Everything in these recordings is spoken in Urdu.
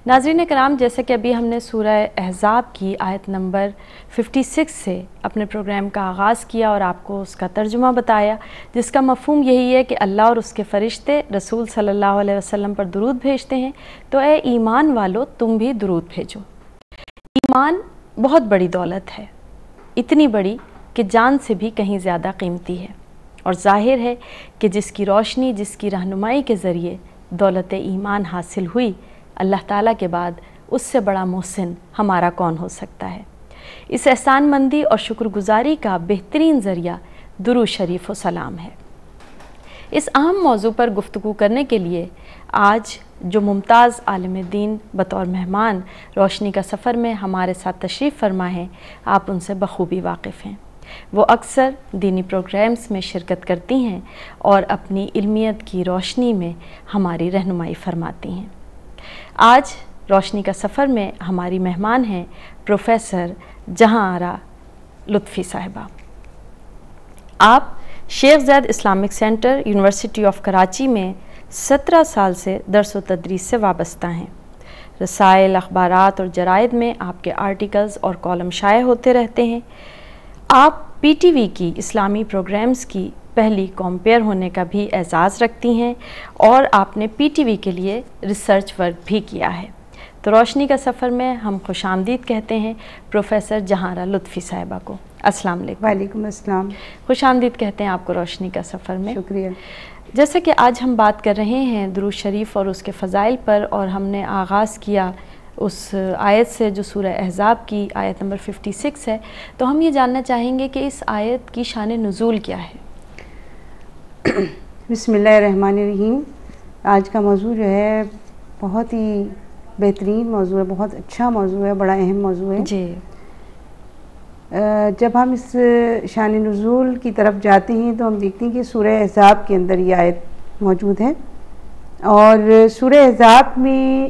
ناظرین کرام، جیسے کہ ابھی ہم نے سورہ احزاب کی آیت نمبر 56 سے اپنے پروگرام کا آغاز کیا اور آپ کو اس کا ترجمہ بتایا، جس کا مفہوم یہی ہے کہ اللہ اور اس کے فرشتے رسول صلی اللہ علیہ وسلم پر درود بھیجتے ہیں، تو اے ایمان والو تم بھی درود بھیجو۔ ایمان بہت بڑی دولت ہے، اتنی بڑی کہ جان سے بھی کہیں زیادہ قیمتی ہے، اور ظاہر ہے کہ جس کی روشنی، جس کی رہنمائی کے ذریعے دولت ایمان حاصل ہوئی، اللہ تعالیٰ کے بعد اس سے بڑا محسن ہمارا کون ہو سکتا ہے۔ اس احسان مندی اور شکر گزاری کا بہترین ذریعہ درود شریف و سلام ہے۔ اس اہم موضوع پر گفتگو کرنے کے لیے آج جو ممتاز عالم دین بطور مہمان روشنی کا سفر میں ہمارے ساتھ تشریف فرما ہیں، آپ ان سے بخوبی واقف ہیں۔ وہ اکثر دینی پروگرامز میں شرکت کرتی ہیں اور اپنی علمیت کی روشنی میں ہماری رہنمائی فرماتی ہیں۔ آج روشنی کا سفر میں ہماری مہمان ہیں پروفیسر جہاں آرا لطفی صاحبہ۔ آپ Sheikh Zayed Islamic centre university of Karachi میں 17 سال سے درس و تدریس سے وابستہ ہیں۔ رسائل، اخبارات اور جرائد میں آپ کے آرٹیکلز اور کالم شائع ہوتے رہتے ہیں۔ آپ پی ٹی وی کی اسلامی پروگرامز کی پہلی کمپیئر ہونے کا بھی اعزاز رکھتی ہیں، اور آپ نے پی ٹی وی کے لیے ریسرچ ورک بھی کیا ہے۔ تو روشنی کا سفر میں ہم خوش آمدید کہتے ہیں پروفیسر جہاں آرا لطفی صاحبہ کو۔ السلام علیکم۔ وعلیکم السلام۔ خوش آمدید کہتے ہیں آپ کو روشنی کا سفر میں۔ شکریہ۔ جیسے کہ آج ہم بات کر رہے ہیں درود شریف اور اس کے فضائل پر، اور ہم نے آغاز کیا اس آیت سے جو سورہ احزاب کی آیت نمبر 56 ہے، تو ہم یہ جاننا چاہیں گے کہ اس آیت کی شان نزول کیا ہے؟ بسم اللہ الرحمن الرحیم۔ آج کا موضوع جو ہے بہت ہی بہترین موضوع ہے، بہت اچھا موضوع ہے، بڑا اہم موضوع ہے۔ جی۔ جب ہم اس شان نزول کی طرف جاتے ہیں تو ہم دیکھتے ہیں کہ سورہ احزاب کے اندر یہ آیت موجود ہے، اور سورہ احزاب میں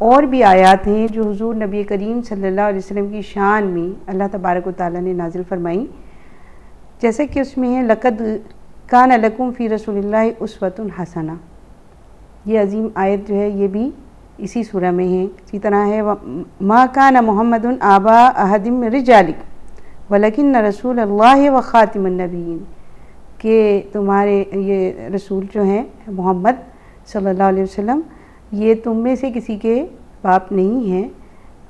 اور بھی آیات ہیں جو حضور نبی کریم صلی اللہ علیہ وسلم کی شان میں اللہ تبارک و تعالیٰ نے نازل فرمائیں، جیسے کہ اس میں ہے لقد کان لکم فی رسول اللہ اسوۃ حسنہ۔ یہ عظیم آیت جو ہے یہ بھی اسی سورہ میں ہے۔ اسی طرح ہے ما کان محمد آبا احد من رجالکم ولکن رسول اللہ و خاتم النبیین، کہ تمہارے یہ رسول جو ہیں محمد صلی اللہ علیہ وسلم یہ تم میں سے کسی کے باپ نہیں ہیں،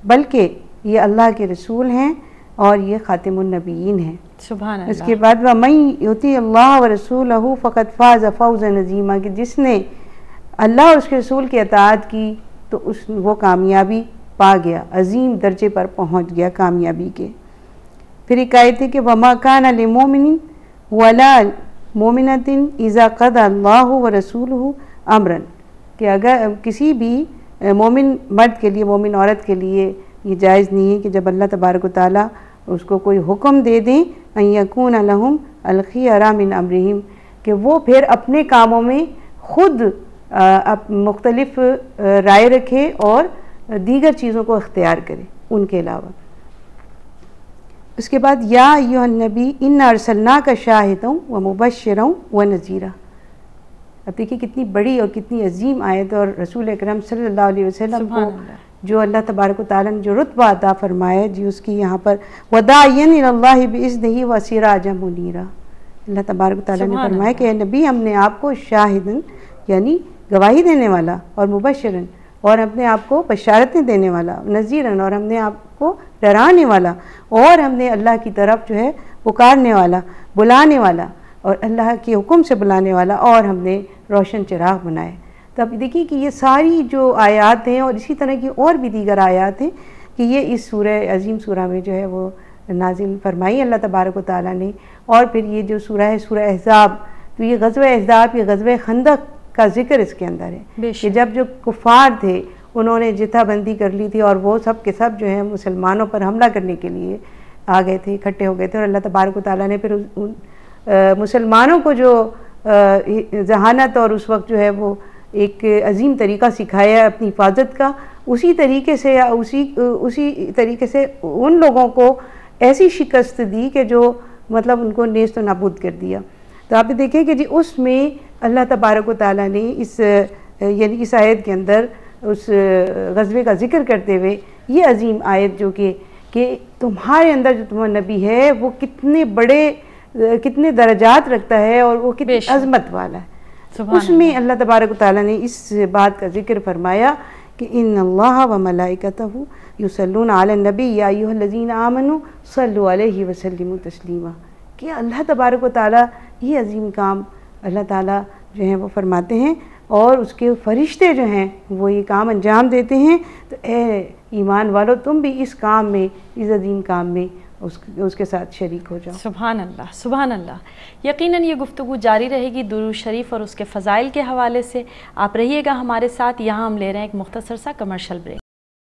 بلکہ یہ اللہ کے رسول ہیں اور یہ خاتم النبیین ہیں۔ سبحان اللہ۔ اس کے بعد وَمَن يُطِعِ اللَّهَ وَرَسُولَهُ فَقَدْ فَازَ فَوْزًا عَظِيمًا، کہ جس نے اللہ اور اس کے رسول کی اطاعت کی تو وہ کامیابی پا گیا، عظیم درجے پر پہنچ گیا کامیابی کے۔ پھر ایک آیت ہے کہ وَمَا كَانَ لِمُؤْمِنٍ وَلَا مُؤْمِنَةٍ إِذَا قَضَى اللَّهُ وَرَسُولُهُ أَمْرًا، کہ اگر کسی بھی مومن مرد کے لیے، مومن عورت کے لیے یہ جائز نہیں ہے کہ جب اللہ تبارک و تعالیٰ اس کو کوئی حکم دے دیں ان یکون لہم الخیارہ من امرہم، کہ وہ پھر اپنے کاموں میں خود مختلف رائے رکھے اور دیگر چیزوں کو اختیار کرے ان کے علاوہ۔ اس کے بعد یا ایھا النبی انا ارسلناک شاہدا ومبشرا ونذیرا۔ اب دیکھیے کتنی بڑی اور کتنی عظیم آیت، اور رسول اکرم صلی اللہ علیہ وسلم کو جو اللہ تبارک و تعالیٰ نے جو رتبہ عطا فرمایا جی، اس کی یہاں پر وَدَاعِيًا إِلَى اللَّهِ بِإِذْنِهِ وَسِرَاجًا مُنِيرًا، اللہ تبارک و تعالیٰ نے فرمایا کہ اے نبی ہم نے آپ کو شاہدن یعنی گواہی دینے والا، اور مبشرن اور اپنے آپ کو بشارتیں دینے والا، نذیرن اور ہم نے آپ کو ڈرانے والا، اور ہم نے اللہ کی طرف جو ہے پکارنے والا، بلانے والا، اور اللہ کے حکم سے بلانے والا، اور ہم نے روشن چراغ بنائے۔ تو اب دیکھیے کہ یہ ساری جو آیات ہیں اور اسی طرح کی اور بھی دیگر آیات ہیں کہ یہ اس سورہ عظیم سورہ میں جو ہے وہ نازل فرمائی اللہ تبارک و تعالیٰ نے۔ اور پھر یہ جو سورہ ہے سورہ احزاب، تو یہ غزوہ احزاب، یہ غزوہ خندق کا ذکر اس کے اندر ہے کہ جب جو کفار تھے انہوں نے جتھا بندی کر لی تھی، اور وہ سب کے سب جو ہے مسلمانوں پر حملہ کرنے کے لیے آ گئے تھے، اکٹھے ہو گئے تھے، اور اللہ تبارک و تعالیٰ نے پھر مسلمانوں کو جو ذہانت اور اس وقت جو ہے وہ ایک عظیم طریقہ سکھایا ہے اپنی حفاظت کا، اسی طریقے سے اسی طریقے سے ان لوگوں کو ایسی شکست دی کہ جو مطلب ان کو نیست و نابود کر دیا۔ تو آپ دیکھیں کہ جی اس میں اللہ تبارک و تعالیٰ نے اس یعنی اس آیت کے اندر اس غزوے کا ذکر کرتے ہوئے یہ عظیم آیت جو کہ تمہارے اندر جو تمہارا نبی ہے وہ کتنے درجات رکھتا ہے اور وہ کتنی عظمت والا ہے، اس میں اللہ تبارک و تعالیٰ نے اس بات کا ذکر فرمایا کہ ان اللہ و ملائکتہ یصلون علی النبی یا ایھا الذین آمنوا صلوا علیہ وسلموا تسلیما، کہ اللہ تبارک و تعالیٰ یہ عظیم کام اللہ تعالیٰ جو ہیں وہ فرماتے ہیں اور اس کے فرشتے جو ہیں وہ یہ کام انجام دیتے ہیں۔ تو اے ایمان والو تم بھی اس کام میں، اس عظیم کام میں اس کے ساتھ شریک ہو جاؤ۔ سبحان اللہ، سبحان اللہ۔ یقیناً یہ گفتگو جاری رہے گی درود شریف اور اس کے فضائل کے حوالے سے۔ آپ رہیے گا ہمارے ساتھ، یہاں ہم لے رہے ہیں ایک مختصر سا کمرشل بریک۔